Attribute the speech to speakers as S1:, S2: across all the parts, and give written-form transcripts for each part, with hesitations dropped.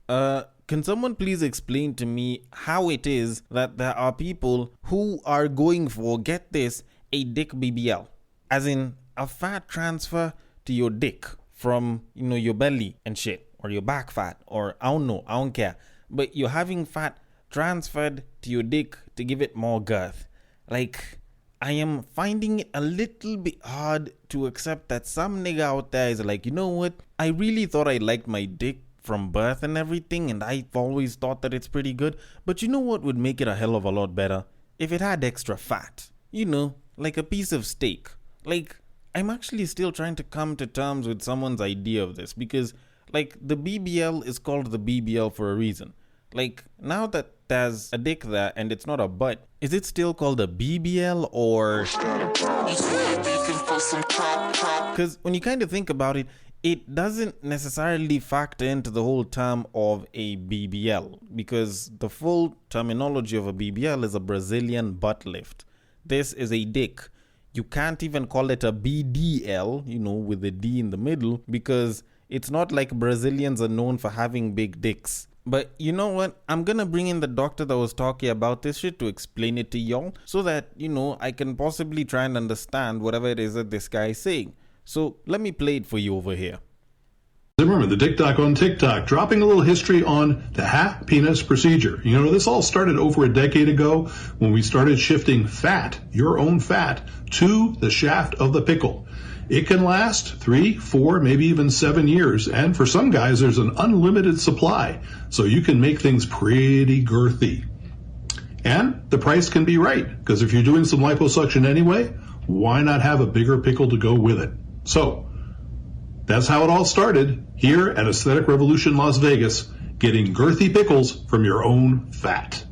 S1: Can someone please explain to me how it is that there are people who are going for, get this, a dick BBL? As in a fat transfer to your dick from, your belly and shit, or your back fat, or I don't care. But you're having fat transferred to your dick to give it more girth. Like, I am finding it a little bit hard to accept that some nigga out there is like, you know what? I really thought I liked my dick from birth and everything, and I've always thought that it's pretty good. But you know what would make it a hell of a lot better? If it had extra fat. Like a piece of steak. Like, I'm actually still trying to come to terms with someone's idea of this, because, like, the BBL is called the BBL for a reason. Like, now that there's a dick there and it's not a butt, is it still called a BBL or... Because when you kind of think about it, it doesn't necessarily factor into the whole term of a BBL, because the full terminology of a BBL is a Brazilian butt lift. This is a dick. You can't even call it a BDL, with a D in the middle, because it's not like Brazilians are known for having big dicks. But you know what? I'm gonna bring in the doctor that was talking about this shit to explain it to y'all, so that, I can possibly try and understand whatever it is that this guy is saying. So let me play it for you over here.
S2: Zimmerman, the Dick Doc on TikTok, dropping a little history on the half penis procedure. This all started over a decade ago when we started shifting fat, your own fat, to the shaft of the pickle. It can last 3, 4, maybe even 7 years, and for some guys there's an unlimited supply, so you can make things pretty girthy. And the price can be right, because if you're doing some liposuction anyway, why not have a bigger pickle to go with it? So, that's how it all started here at Aesthetic Revolution Las Vegas, getting girthy pickles from your own fat.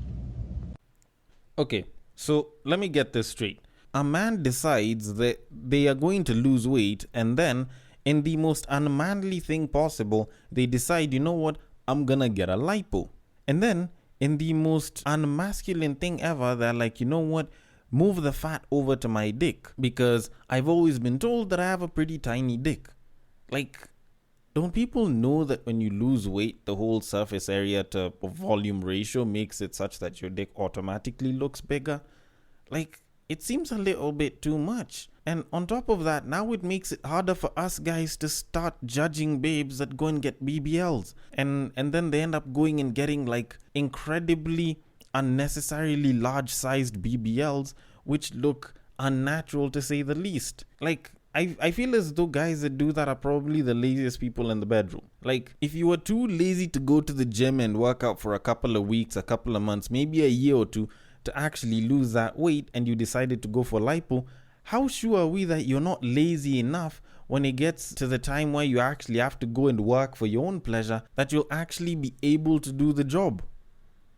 S1: Okay, so let me get this straight. A man decides that they are going to lose weight, and then, in the most unmanly thing possible, they decide, you know what, I'm gonna get a lipo. And then, in the most unmasculine thing ever, they're like, you know what, move the fat over to my dick, because I've always been told that I have a pretty tiny dick. Like, don't people know that when you lose weight, the whole surface area to volume ratio makes it such that your dick automatically looks bigger? Like, it seems a little bit too much. And on top of that, now it makes it harder for us guys to start judging babes that go and get BBLs. And then they end up going and getting like incredibly unnecessarily large-sized BBLs, which look unnatural to say the least. Like, I feel as though guys that do that are probably the laziest people in the bedroom. Like, if you were too lazy to go to the gym and work out for a couple of weeks, a couple of months, maybe a year or two to actually lose that weight, and you decided to go for lipo, how sure are we that you're not lazy enough when it gets to the time where you actually have to go and work for your own pleasure that you'll actually be able to do the job?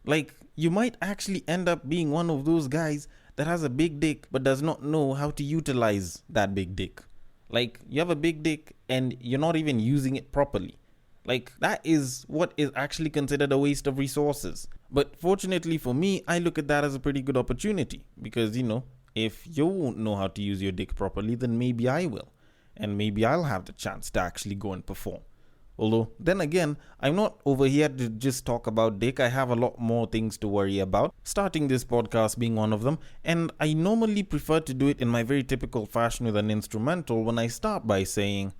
S1: Like, you might actually end up being one of those guys that has a big dick but does not know how to utilize that big dick. Like, you have a big dick and you're not even using it properly. Like, that is what is actually considered a waste of resources. But fortunately for me, I look at that as a pretty good opportunity, because, if you won't know how to use your dick properly, then maybe I will. And maybe I'll have the chance to actually go and perform. Although, then again, I'm not over here to just talk about dick. I have a lot more things to worry about, starting this podcast being one of them. And I normally prefer to do it in my very typical fashion with an instrumental, when I start by saying,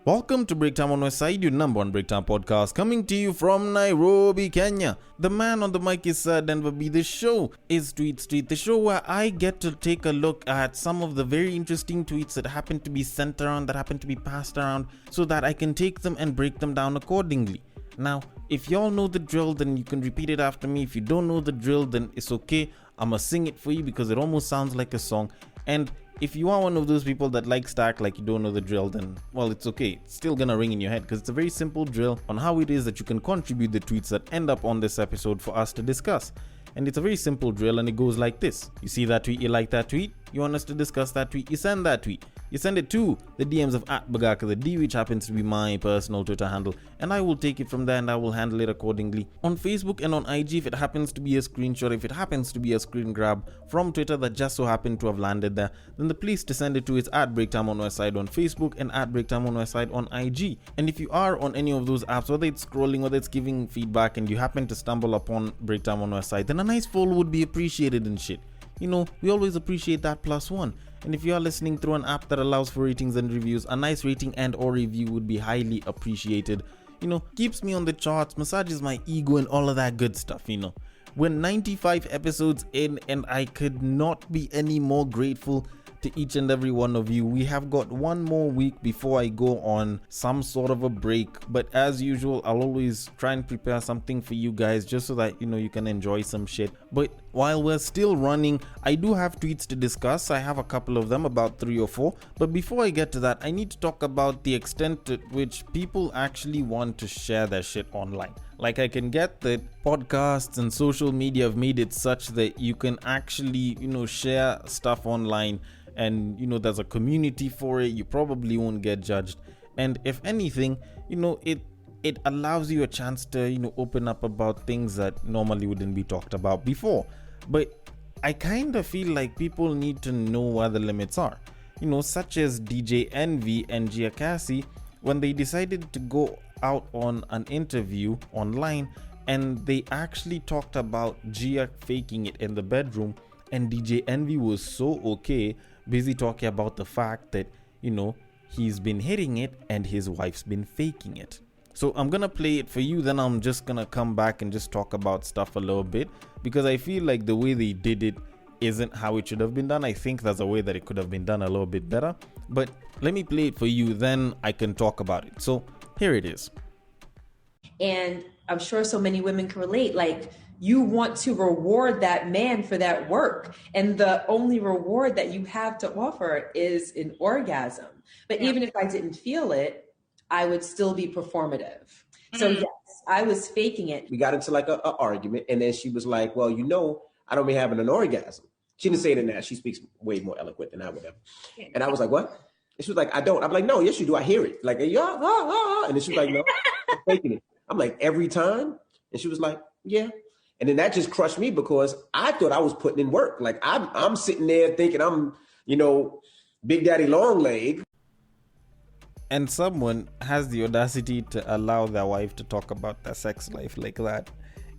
S1: welcome to Breaktime on Westside, your number one Breaktime podcast, coming to you from Nairobi, Kenya. The man on the mic is Sir Denver B. The show is Tweetstreet, the show where I get to take a look at some of the very interesting tweets that happen to be sent around, that happen to be passed around, so that I can take them and break them down accordingly. Now, if y'all know the drill, then you can repeat it after me. If you don't know the drill, then it's okay. I'ma sing it for you because it almost sounds like a song. And if you are one of those people that likes to act like you don't know the drill, then, well, it's okay. It's still gonna ring in your head, because it's a very simple drill on how it is that you can contribute the tweets that end up on this episode for us to discuss. And it's a very simple drill, and it goes like this. You see that tweet, you like that tweet, you want us to discuss that tweet, you send that tweet. you send it to the DMs of @BagakaTheD, which happens to be my personal Twitter handle, and I will take it from there and I will handle it accordingly. On Facebook and on IG, if it happens to be a screenshot, if it happens to be a screen grab from Twitter that just so happened to have landed there, then the place to send it to is @BreakTime on Westside on Facebook and @BreakTime on Westside on IG. And if you are on any of those apps, whether it's scrolling, whether it's giving feedback, and you happen to stumble upon BreakTime on Westside, then a nice follow would be appreciated and shit. You know, we always appreciate that +1. And if you are listening through an app that allows for ratings and reviews, a nice rating and or review would be highly appreciated. You know, keeps me on the charts, massages my ego and all of that good stuff, you know. We're 95 episodes in and I could not be any more grateful to each and every one of you. We have got one more week before I go on some sort of a break, but as usual, I'll always try and prepare something for you guys just so that, you know, you can enjoy some shit. But while we're still running, I do have tweets to discuss. I have a couple of them, about 3 or 4. But before I get to that, I need to talk about the extent to which people actually want to share their shit online. Like, I can get that podcasts and social media have made it such that you can actually, you know, share stuff online and, you know, there's a community for it. You probably won't get judged. And if anything, you know, it allows you a chance to, you know, open up about things that normally wouldn't be talked about before. But I kind of feel like people need to know where the limits are. You know, such as DJ Envy and Gia Cassie, when they decided to go out on an interview online and they actually talked about Gia faking it in the bedroom, and DJ Envy was so okay, busy talking about the fact that, you know, he's been hitting it and his wife's been faking it. So I'm gonna play it for you, then I'm just gonna come back and just talk about stuff a little bit, because I feel like the way they did it isn't how it should have been done. I think there's a way that it could have been done a little bit better, but let me play it for you, then I can talk about it. So here it is.
S3: And I'm sure so many women can relate, like, you want to reward that man for that work. And the only reward that you have to offer is an orgasm. But even if I didn't feel it, I would still be performative. So yes, I was faking it.
S4: We got into like a argument, and then she was like, well, you know, I don't be having an orgasm. She didn't say it in that. She speaks way more eloquent than I would have. And I was like, what? And she was like, I don't. I'm like, no, yes, you do. I hear it. Like, yeah, and then she was like, no, I'm faking it. I'm like, every time? And she was like, yeah. And then that just crushed me because I thought I was putting in work. Like, I'm sitting there thinking I'm, you know, Big Daddy Longleg.
S1: And someone has the audacity to allow their wife to talk about their sex life like that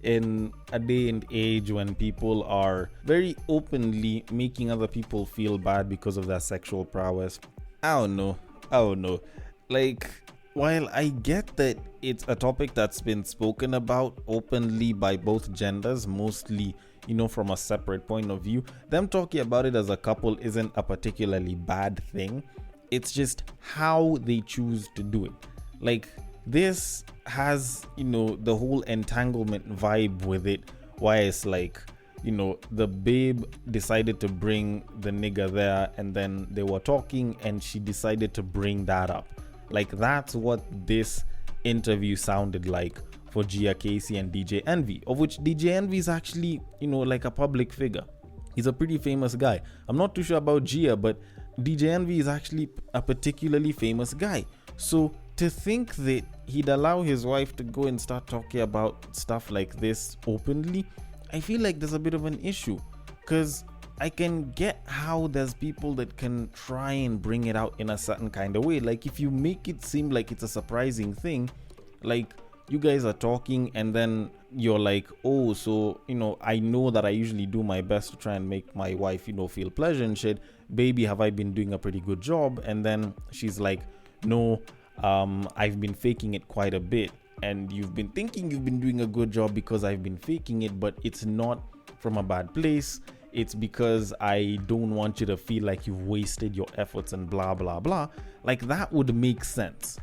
S1: in a day and age when people are very openly making other people feel bad because of their sexual prowess. I don't know. Like, while I get that it's a topic that's been spoken about openly by both genders, mostly, you know, from a separate point of view, them talking about it as a couple isn't a particularly bad thing. It's just how they choose to do it. Like, this has, you know, the whole entanglement vibe with it, why it's like, you know, the babe decided to bring the nigga there and then they were talking and she decided to bring that up. Like, that's what this interview sounded like for Gia Casey and DJ Envy, of which DJ Envy is actually, you know, like a public figure. He's a pretty famous guy. I'm not too sure about Gia, but DJ Envy is actually a particularly famous guy. So to think that he'd allow his wife to go and start talking about stuff like this openly, I feel like there's a bit of an issue, because I can get how there's people that can try and bring it out in a certain kind of way. Like, if you make it seem like it's a surprising thing, like you guys are talking and then you're like, oh, so, you know, I know that I usually do my best to try and make my wife, you know, feel pleasure and shit. Baby, have I been doing a pretty good job? And then she's like, no, I've been faking it quite a bit. And you've been thinking you've been doing a good job because I've been faking it, but it's not from a bad place. It's because I don't want you to feel like you've wasted your efforts and blah, blah, blah. Like, that would make sense.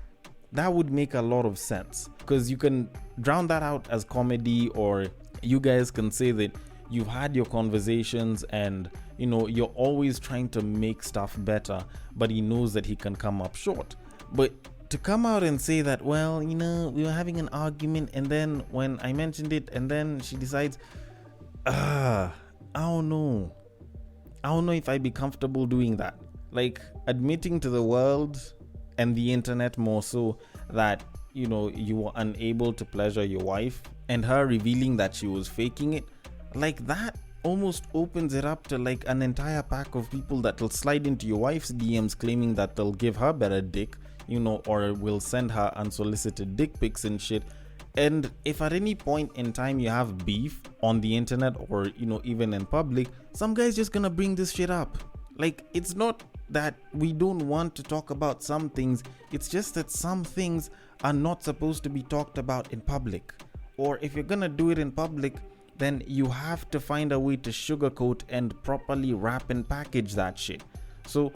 S1: That would make a lot of sense, because you can drown that out as comedy, or you guys can say that you've had your conversations and, you know, you're always trying to make stuff better, but he knows that he can come up short. But to come out and say that, well, you know, we were having an argument and then when I mentioned it and then she decides, I don't know if I'd be comfortable doing that. Like admitting to the world and the internet more so that, you know, you were unable to pleasure your wife, and her revealing that she was faking it, like that almost opens it up to like an entire pack of people that will slide into your wife's DMs claiming that they'll give her better dick, you know, or will send her unsolicited dick pics and shit. And if at any point in time you have beef on the internet or, you know, even in public, some guy's just gonna bring this shit up. Like, it's not that we don't want to talk about some things, it's just that some things are not supposed to be talked about in public. Or if you're gonna do it in public, then you have to find a way to sugarcoat and properly wrap and package that shit. So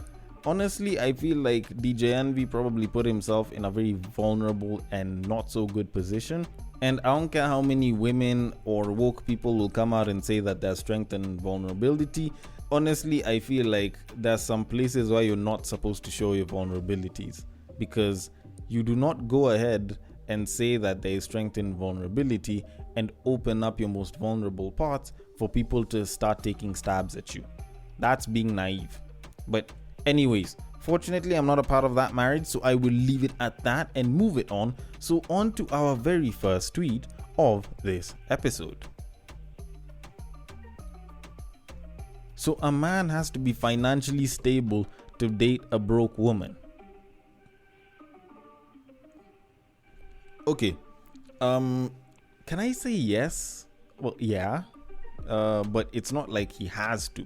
S1: honestly, I feel like DJ Envy probably put himself in a very vulnerable and not so good position. And I don't care how many women or woke people will come out and say that there's strength and vulnerability. Honestly, I feel like there's some places where you're not supposed to show your vulnerabilities, because you do not go ahead and say that there is strength in vulnerability and open up your most vulnerable parts for people to start taking stabs at you. That's being naive. But anyways, fortunately I'm not a part of that marriage, so I will leave it at that and move it on. So on to our very first tweet of this episode. So a man has to be financially stable to date a broke woman. Okay, can I say yes? Well, yeah, but it's not like he has to.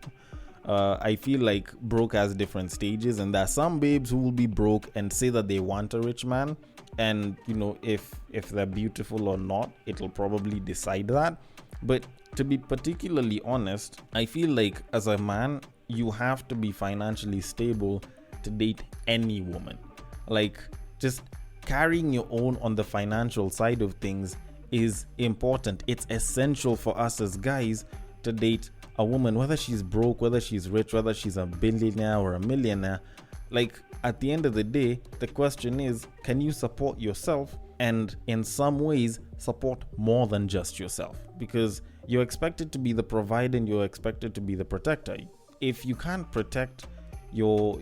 S1: I feel like broke has different stages, and there are some babes who will be broke and say that they want a rich man, and you know, if they're beautiful or not, it'll probably decide that. But to be particularly honest, I feel like as a man, you have to be financially stable to date any woman. Like, just carrying your own on the financial side of things is important. It's essential for us as guys to date a woman, whether she's broke, whether she's rich, whether she's a billionaire or a millionaire. Like, at the end of the day, the question is, can you support yourself and in some ways support more than just yourself? Because you're expected to be the provider and you're expected to be the protector. If you can't protect your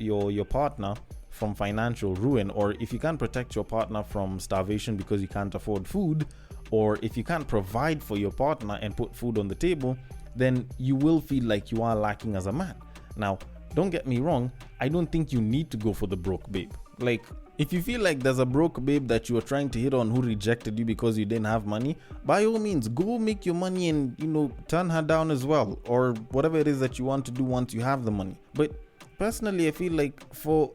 S1: partner from financial ruin, or if you can't protect your partner from starvation because you can't afford food, or if you can't provide for your partner and put food on the table, then you will feel like you are lacking as a man. Now, don't get me wrong, I don't think you need to go for the broke babe. Like, if you feel like there's a broke babe that you are trying to hit on who rejected you because you didn't have money, by all means, go make your money and, you know, turn her down as well, or whatever it is that you want to do once you have the money. But personally, I feel like for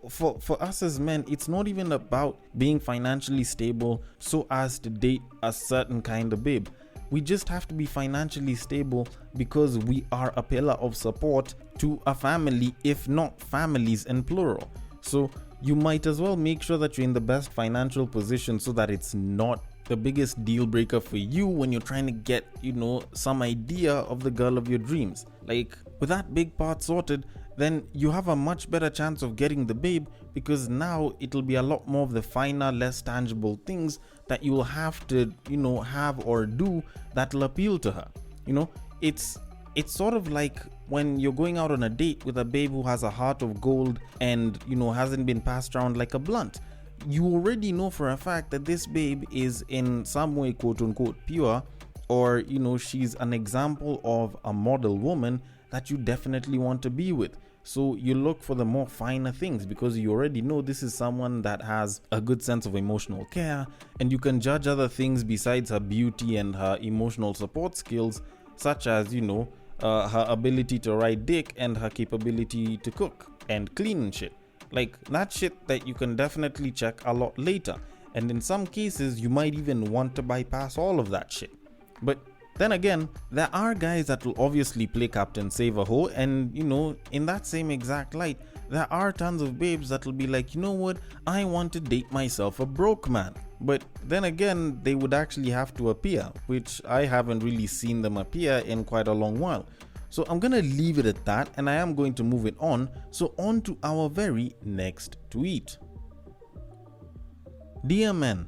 S1: us as men, it's not even about being financially stable so as to date a certain kind of babe. We just have to be financially stable because we are a pillar of support to a family, if not families in plural. So you might as well make sure that you're in the best financial position so that it's not the biggest deal breaker for you when you're trying to get, you know, some idea of the girl of your dreams. Like, with that big part sorted, then you have a much better chance of getting the babe, because now it'll be a lot more of the finer, less tangible things that you will have to, you know, have or do that'll appeal to her. You know, it's sort of like when you're going out on a date with a babe who has a heart of gold and, you know, hasn't been passed around like a blunt. You already know for a fact that this babe is in some way quote unquote pure, or, you know, she's an example of a model woman that you definitely want to be with. So you look for the more finer things because you already know this is someone that has a good sense of emotional care, and you can judge other things besides her beauty and her emotional support skills, such as, you know, her ability to ride dick and her capability to cook and clean and shit. Like, that shit that you can definitely check a lot later. And in some cases, you might even want to bypass all of that shit. But then again, there are guys that will obviously play Captain Save a Hoe, and, you know, in that same exact light, there are tons of babes that will be like, you know what, I want to date myself a broke man. But then again, they would actually have to appear, which I haven't really seen them appear in quite a long while. So I'm gonna leave it at that, and I am going to move it on. So on to our very next tweet. Dear men,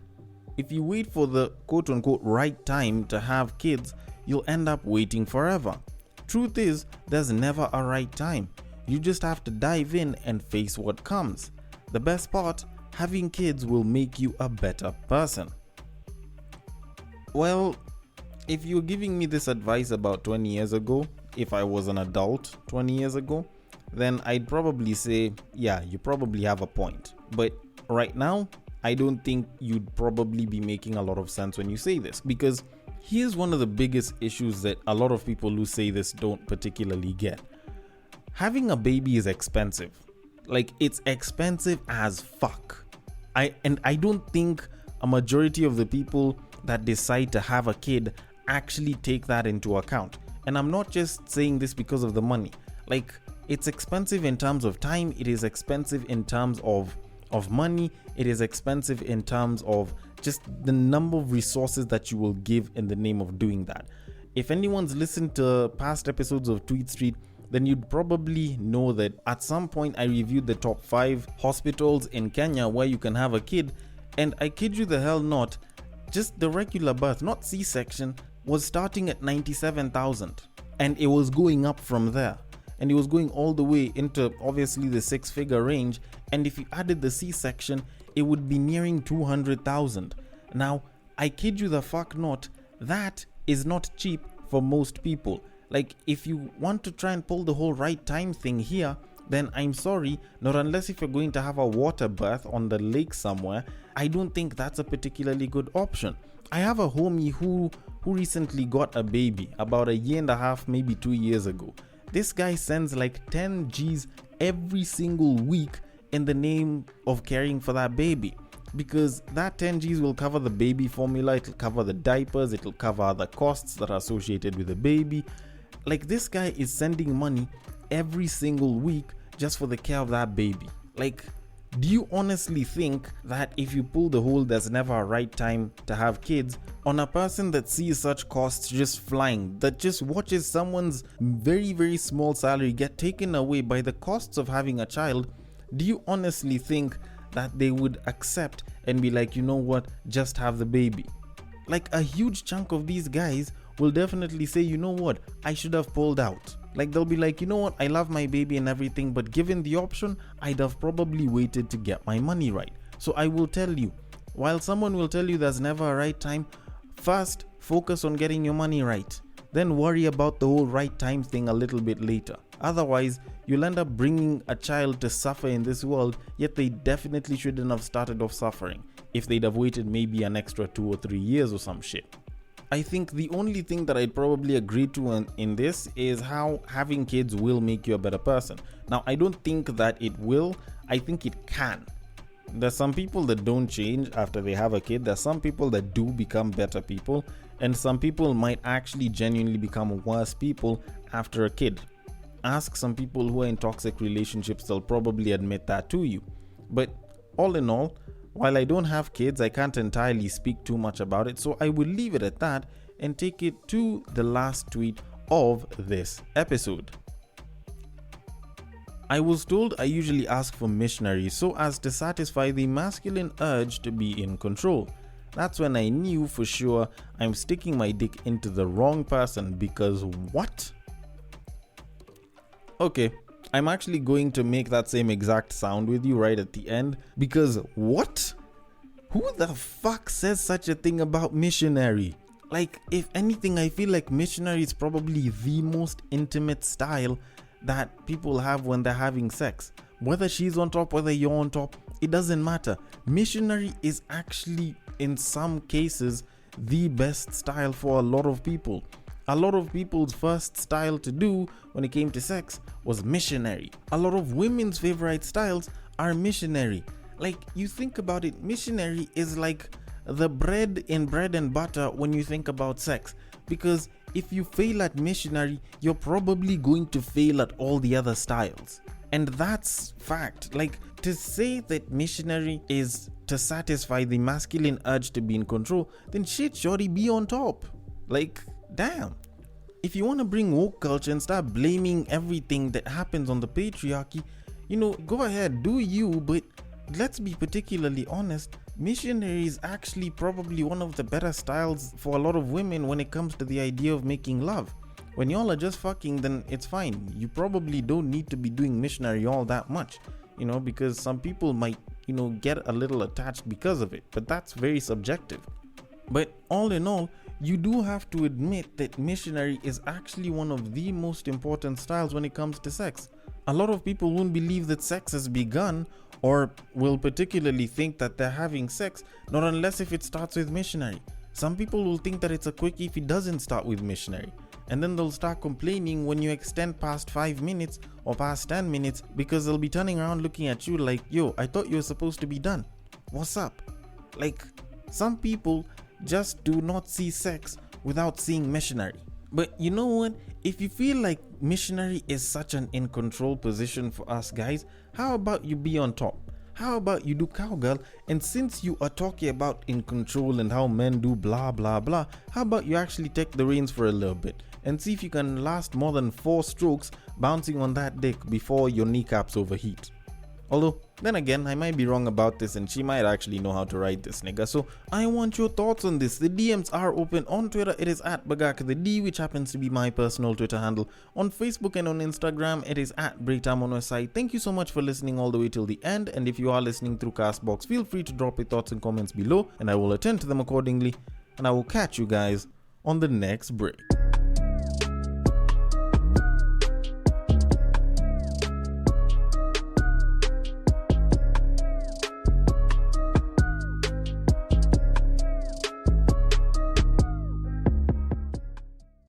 S1: if you wait for the quote-unquote right time to have kids, you'll end up waiting forever. Truth is, there's never a right time. You just have to dive in and face what comes. The best part, having kids will make you a better person. Well, if you're giving me this advice about 20 years ago, if I was an adult 20 years ago, then I'd probably say, yeah, you probably have a point. But right now, I don't think you'd probably be making a lot of sense when you say this, because here's one of the biggest issues that a lot of people who say this don't particularly get. Having a baby is expensive. Like, it's expensive as fuck. I don't think a majority of the people that decide to have a kid actually take that into account. And I'm not just saying this because of the money. Like, it's expensive in terms of time, it is expensive in terms of money, it is expensive in terms of just the number of resources that you will give in the name of doing that. If anyone's listened to past episodes of Tweetstreet, then you'd probably know that at some point I reviewed the top 5 hospitals in Kenya where you can have a kid, and I kid you the hell not, just the regular birth, not C-section, was starting at 97,000, and it was going up from there, and it was going all the way into obviously the 6-figure range, and if you added the C-section, it would be nearing 200,000. Now, I kid you the fuck not, that is not cheap for most people. Like, if you want to try and pull the whole right time thing here, then I'm sorry, not unless if you're going to have a water birth on the lake somewhere, I don't think that's a particularly good option. I have a homie who recently got a baby about 1.5 years, maybe 2 years ago. This guy sends like 10 G's every single week in the name of caring for that baby, because that 10 G's will cover the baby formula, it'll cover the diapers, it'll cover other costs that are associated with the baby. Like, this guy is sending money every single week just for the care of that baby. Like, do you honestly think that if you pull the whole there's never a right time to have kids on a person that sees such costs just flying, that just watches someone's very, very small salary get taken away by the costs of having a child, do you honestly think that they would accept and be like, you know what, just have the baby? Like, a huge chunk of these guys will definitely say, you know what, I should have pulled out. Like, they'll be like, you know what, I love my baby and everything, but given the option, I'd have probably waited to get my money right. So I will tell you, while someone will tell you there's never a right time, first focus on getting your money right. Then worry about the whole right time thing a little bit later. Otherwise, you'll end up bringing a child to suffer in this world, yet they definitely shouldn't have started off suffering if they'd have waited maybe an extra 2 or 3 years or some shit. I think the only thing that I'd probably agree to in this is how having kids will make you a better person. Now, I don't think that it will, I think it can. There's some people that don't change after they have a kid, there's some people that do become better people, and some people might actually genuinely become worse people after a kid. Ask some people who are in toxic relationships, they'll probably admit that to you. But all in all, while I don't have kids, I can't entirely speak too much about it, so I will leave it at that and take it to the last tweet of this episode. I was told I usually ask for missionary so as to satisfy the masculine urge to be in control. That's when I knew for sure I'm sticking my dick into the wrong person, because what? Okay, I'm actually going to make that same exact sound with you right at the end, because what? Who the fuck says such a thing about missionary? Like, if anything, I feel like missionary is probably the most intimate style that people have when they're having sex. Whether she's on top, whether you're on top, it doesn't matter. Missionary is actually, in some cases, the best style for a lot of people. A lot of people's first style to do when it came to sex was missionary. A lot of women's favorite styles are missionary. Like, you think about it, missionary is like the bread in bread and butter when you think about sex. Because if you fail at missionary, you're probably going to fail at all the other styles. And that's fact. Like, to say that missionary is to satisfy the masculine urge to be in control, then shit, shorty, be on top. Like, damn. If you want to bring woke culture and start blaming everything that happens on the patriarchy, you know, go ahead, do you, but let's be particularly honest, missionary is actually probably one of the better styles for a lot of women when it comes to the idea of making love. When y'all are just fucking, then it's fine. You probably don't need to be doing missionary all that much, because some people might, get a little attached because of it, but that's very subjective. But all in all, you do have to admit that missionary is actually one of the most important styles when it comes to sex. A lot of people won't believe that sex has begun, or will particularly think that they're having sex, not unless if it starts with missionary. Some people will think that it's a quickie if it doesn't start with missionary. And then they'll start complaining when you extend past 5 minutes or past 10 minutes, because they'll be turning around looking at you like, yo, I thought you were supposed to be done. What's up? Like, some people just do not see sex without seeing missionary. But you know what? If you feel like missionary is such an in control position for us guys, how about you be on top? How about you do cowgirl? And since you are talking about in control and how men do blah blah blah, how about you actually take the reins for a little bit and see if you can last more than 4 strokes bouncing on that dick before your kneecaps overheat. Although, then again, I might be wrong about this and she might actually know how to ride this nigga. So I want your thoughts on this. The DMs are open. On Twitter, it is at BagakaTheD, which happens to be my personal Twitter handle. On Facebook and on Instagram, it is at BreakTimeOnOSI. Thank you so much for listening all the way till the end. And if you are listening through Castbox, feel free to drop your thoughts and comments below and I will attend to them accordingly. And I will catch you guys on the next break.